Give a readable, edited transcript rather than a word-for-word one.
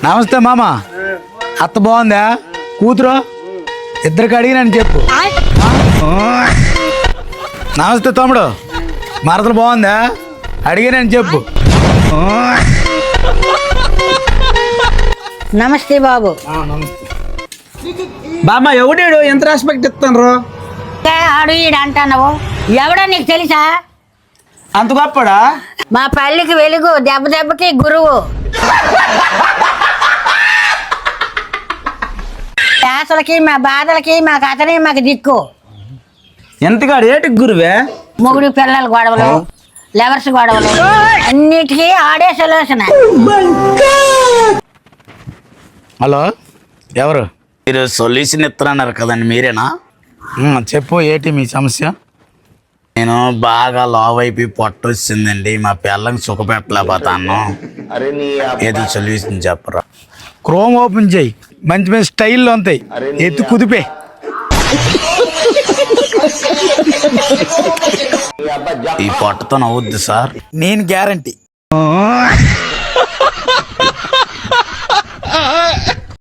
నమస్తే మామ. అత్త బాగుందా? కూతురు ఇద్దరికి అడిగినని చెప్పు. నమస్తే తమ్ముడు, మరదలు బాగుందా? అడిగినని చెప్పు. నమస్తే బాబు. బామ్మ ఎవడాడు ఎంత రెస్పెక్ట్ ఇస్తాను? ఆడు ఈడు అంటున్నావు, ఎవడో నీకు తెలుసా? అంత గొప్పడా? మా పల్లికి వెలుగు, దెబ్బ దెబ్బకి గురువు. పేసలకి మా బాధలకి మా కథని మాకు దిక్కు. ఎంతగాడు ఏటికి గురువే? మొగుడు పిల్లల గొడవలు, లవర్స్ గొడవలు, అన్నిటికీ ఆడే సొల్యూషన్. హలో, ఎవరు? మీరు సొల్యూషన్ ఇస్తున్నారు కదండి, మీరేనా? చెప్పు, ఏంటి మీ సమస్య? నేను బాగా లావ్ అయిపోయి పొట్ట వచ్చిందండి, మా పిల్లకి సుఖపెట్టలేకపోతాను. ఏది సొల్యూషన్ చెప్పరా? క్రోమ్ ఓపెన్ చేయి, మంచి మంచి స్టైల్లో ఉంటాయి, ఎత్తు కుదిపే. ఈ పొట్టతో నవ్వుద్ది సార్. నేను గ్యారంటీ.